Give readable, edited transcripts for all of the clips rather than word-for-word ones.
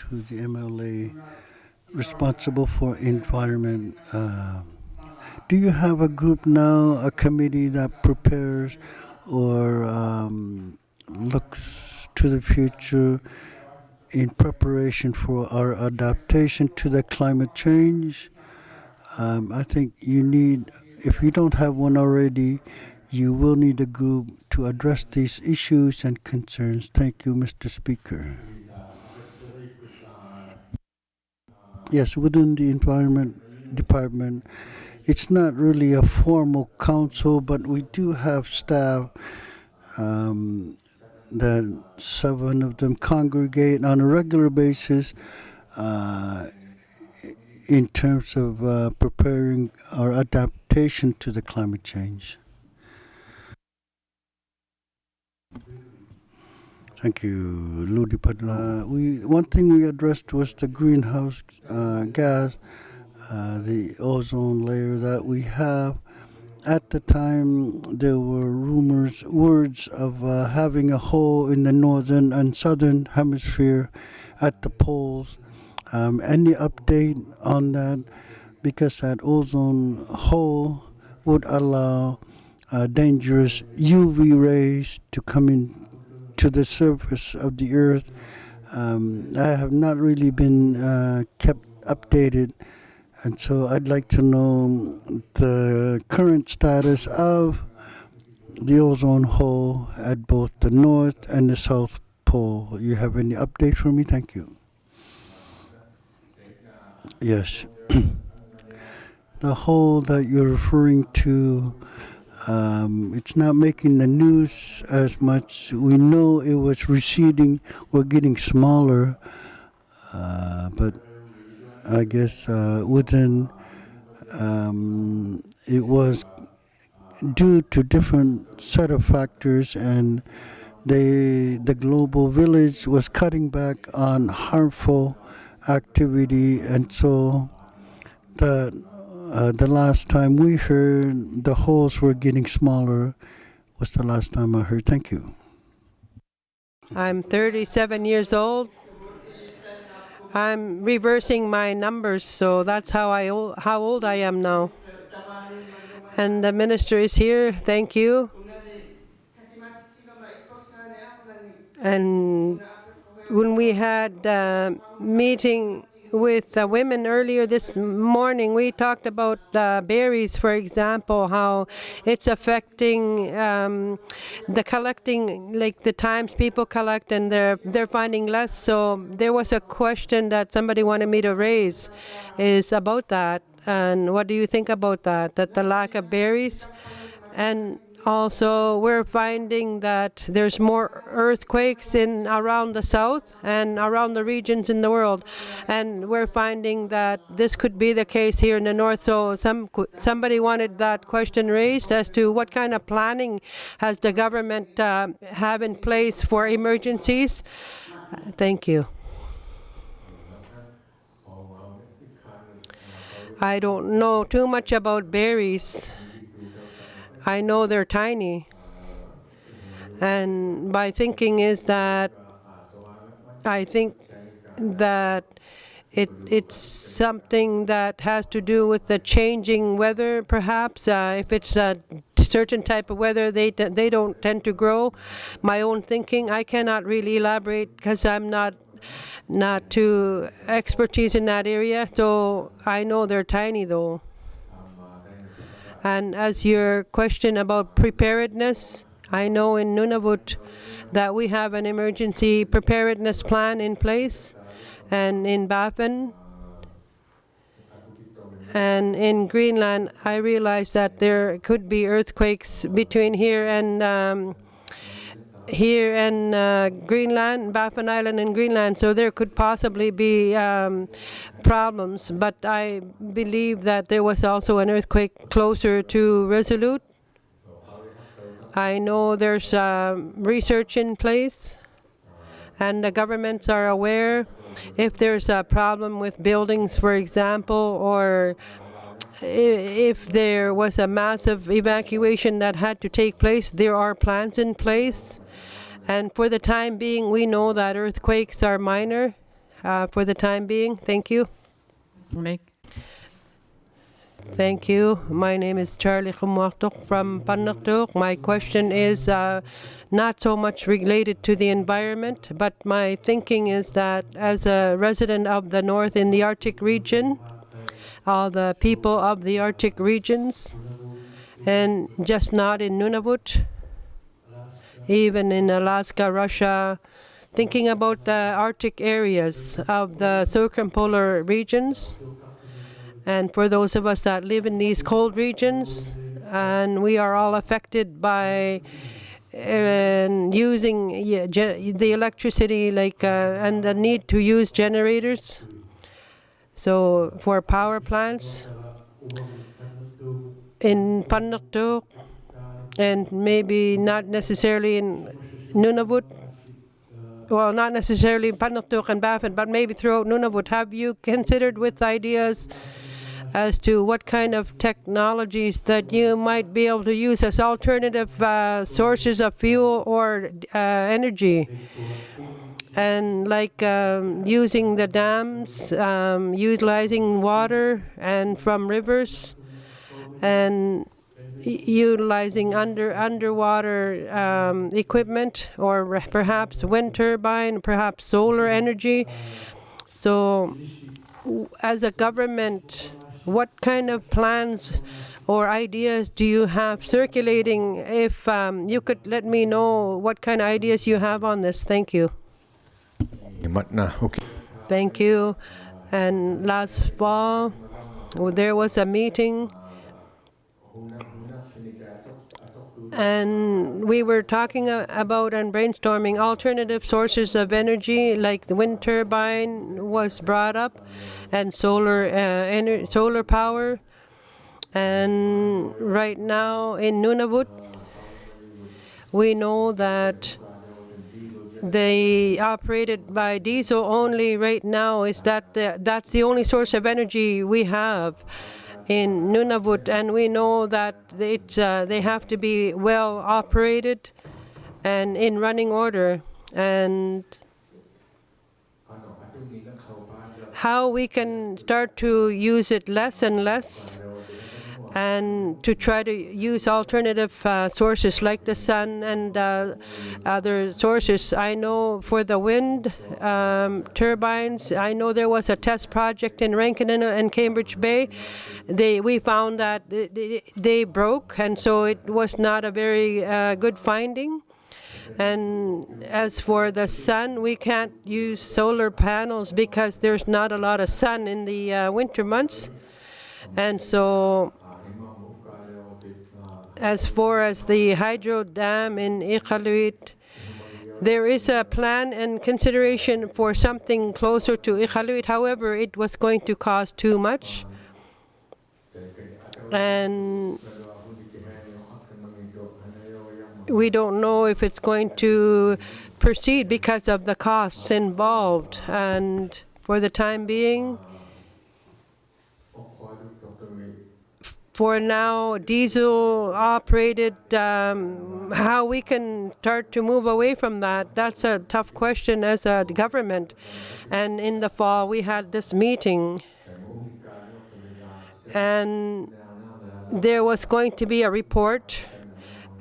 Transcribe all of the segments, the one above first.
to the MLA responsible for environment. Do you have a group now, a committee that prepares or looks to the future in preparation for our adaptation to the climate change? I think you need, if you don't have one already, you will need a group to address these issues and concerns. Thank you, Mr. Speaker. Yes, within the Environment Department, it's not really a formal council, but we do have staff that 7 of them congregate on a regular basis in terms of preparing our adaptation to the climate change. Thank you, Ludi Padla. One thing we addressed was the greenhouse gas, the ozone layer that we have. At the time, there were words of having a hole in the northern and southern hemisphere at the poles. Any update on that? Because that ozone hole would allow dangerous UV rays to come in to the surface of the earth. I have not really been kept updated, and so I'd like to know the current status of the ozone hole at both the north and the south pole. You have any update for me? Thank you. Yes. The hole that you're referring to, it's not making the news as much. We know it was receding or getting smaller, but I guess within it was due to different set of factors, and the global village was cutting back on harmful activity, and so the last time we heard the holes were getting smaller was the last time I heard. Thank you. I'm 37 years old. I'm reversing my numbers, so that's how old I am now. And the minister is here. Thank you. And when we had a meeting with women earlier this morning, we talked about berries, for example, how it's affecting the collecting, like the times people collect, and they're finding less. So there was a question that somebody wanted me to raise is about that. And what do you think about that? That the lack of berries, and also we're finding that there's more earthquakes around the south and around the regions in the world, and we're finding that this could be the case here in the north. So somebody wanted that question raised as to what kind of planning has the government have in place for emergencies. Thank you. I don't know too much about berries. I know they're tiny, and my thinking is that I think that it's something that has to do with the changing weather, perhaps. If it's a certain type of weather, they don't tend to grow. My own thinking, I cannot really elaborate because I'm not too expertise in that area, so I know they're tiny though. And as your question about preparedness, I know in Nunavut that we have an emergency preparedness plan in place, and in Baffin and in Greenland, I realize that there could be earthquakes between here and Greenland, Baffin Island and Greenland, so there could possibly be problems. But I believe that there was also an earthquake closer to Resolute. I know there's research in place, and the governments are aware if there's a problem with buildings, for example, or if there was a massive evacuation that had to take place, there are plans in place. And for the time being, we know that earthquakes are minor. for the time being. Thank you. Make. Thank you. My name is Charlie Khumwaktok from Panaktok. My question is not so much related to the environment, but my thinking is that as a resident of the north in the Arctic region, all the people of the Arctic regions, and just not in Nunavut, even in Alaska, Russia, thinking about the Arctic areas of the circumpolar regions. And for those of us that live in these cold regions, and we are all affected by using the electricity, like and the need to use generators. So for power plants in Panaktok, and maybe not necessarily in Nunavut, well, not necessarily in Panaktok and Baffin, but maybe throughout Nunavut, have you considered with ideas as to what kind of technologies that you might be able to use as alternative sources of fuel or energy? And like using the dams, utilizing water and from rivers, and utilizing underwater equipment, or perhaps wind turbine, perhaps solar energy. So as a government, what kind of plans or ideas do you have circulating? If you could let me know what kind of ideas you have on this. Thank you. Thank you. And last fall, there was a meeting, and we were talking about and brainstorming alternative sources of energy, like the wind turbine was brought up, and solar power. And right now in Nunavut, we know that they operated by diesel only right now. Is that that's the only source of energy we have in Nunavut, and we know that they have to be well operated and in running order. And how we can start to use it less and less, and to try to use alternative sources like the sun and other sources. I know for the wind turbines, I know there was a test project in Rankin and Cambridge Bay. We found that they broke, and so it was not a very good finding. And as for the sun, we can't use solar panels because there's not a lot of sun in the winter months. And so as far as the hydro dam in Iqaluit, there is a plan and consideration for something closer to Iqaluit. However, it was going to cost too much. And we don't know if it's going to proceed because of the costs involved. And for the time being, for now, diesel operated, how we can start to move away from that, that's a tough question as a government. And in the fall, we had this meeting, and there was going to be a report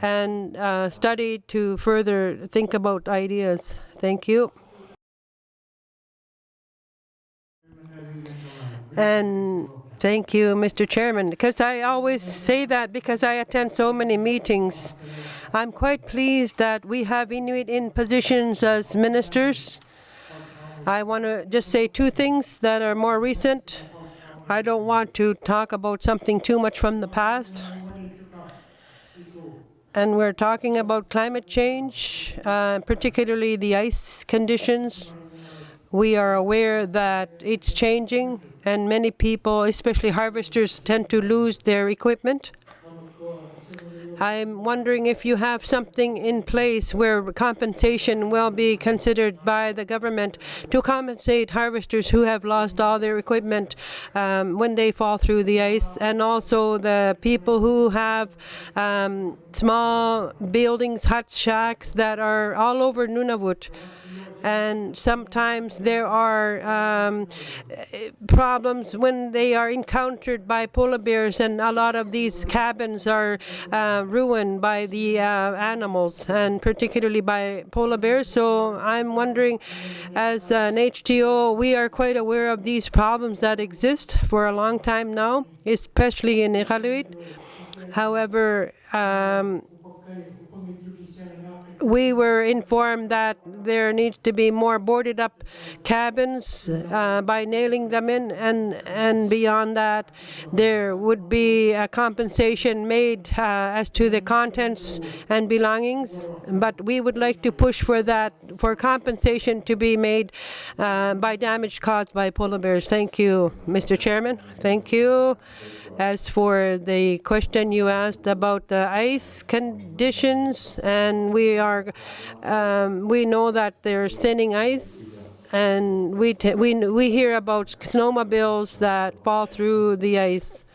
and study to further think about ideas. Thank you. And thank you, Mr. Chairman, because I always say that because I attend so many meetings. I'm quite pleased that we have Inuit in positions as ministers. I want to just say two things that are more recent. I don't want to talk about something too much from the past. And we're talking about climate change, particularly the ice conditions. We are aware that it's changing, and many people, especially harvesters, tend to lose their equipment. I'm wondering if you have something in place where compensation will be considered by the government to compensate harvesters who have lost all their equipment when they fall through the ice, and also the people who have small buildings, huts, shacks that are all over Nunavut. and sometimes there are problems when they are encountered by polar bears, and a lot of these cabins are ruined by the animals, and particularly by polar bears. So I'm wondering, as an HTO, we are quite aware of these problems that exist for a long time now, especially in Iqaluit. However, we were informed that there needs to be more boarded up cabins by nailing them in, and beyond that there would be a compensation made as to the contents and belongings. But we would like to push for that, for compensation to be made by damage caused by polar bears. Thank you, Mr. Chairman. Thank you. As for the question you asked about the ice conditions, and we know that there's thinning ice, and we hear about snowmobiles that fall through the ice.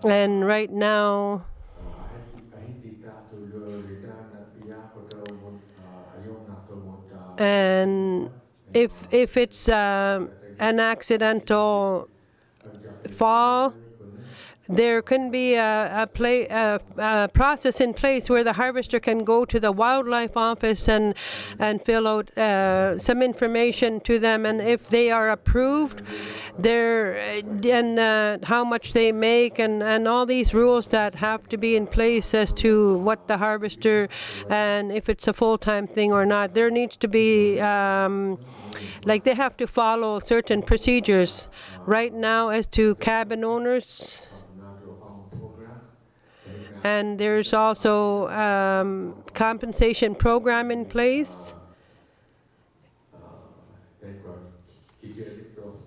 And right now, and if it's an accidental fall, there can be a process in place where the harvester can go to the wildlife office and fill out some information to them, and if they are approved, and how much they make, and all these rules that have to be in place as to what the harvester, and if it's a full-time thing or not. There needs to be they have to follow certain procedures. Right now, as to cabin owners, and there's also compensation program in place.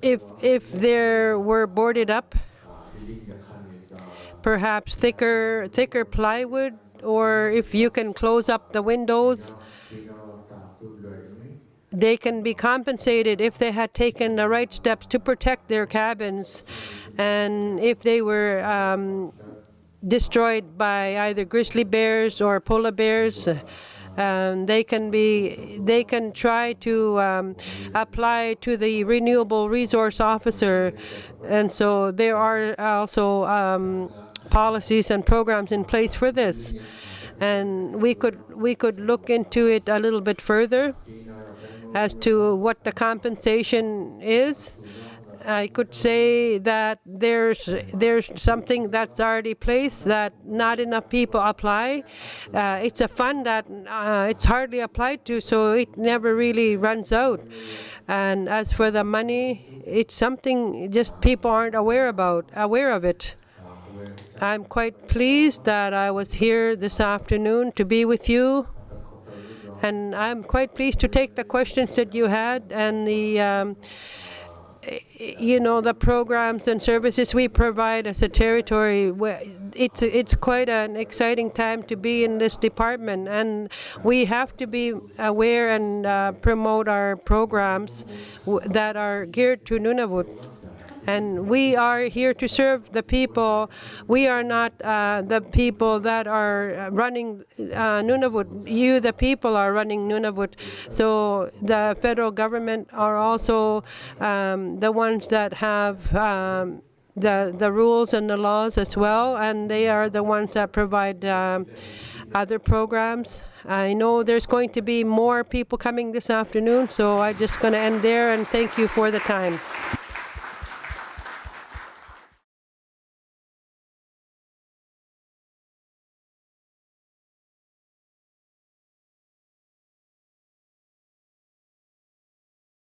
If there were boarded up, perhaps thicker plywood, or if you can close up the windows, they can be compensated if they had taken the right steps to protect their cabins, and if they were destroyed by either grizzly bears or polar bears. They can try to apply to the renewable resource officer, and so there are also policies and programs in place for this, and we could look into it a little bit further as to what the compensation is. I could say that there's something that's already placed that not enough people apply. It's a fund that it's hardly applied to, so it never really runs out. And as for the money, it's something just people aren't aware of it. I'm quite pleased that I was here this afternoon to be with you. And I'm quite pleased to take the questions that you had, and the the programs and services we provide as a territory. It's quite an exciting time to be in this department, and we have to be aware and promote our programs that are geared to Nunavut. And we are here to serve the people. We are not the people that are running Nunavut. You, the people, are running Nunavut. So the federal government are also the ones that have the rules and the laws as well, and they are the ones that provide other programs. I know there's going to be more people coming this afternoon, so I'm just going to end there, and thank you for the time.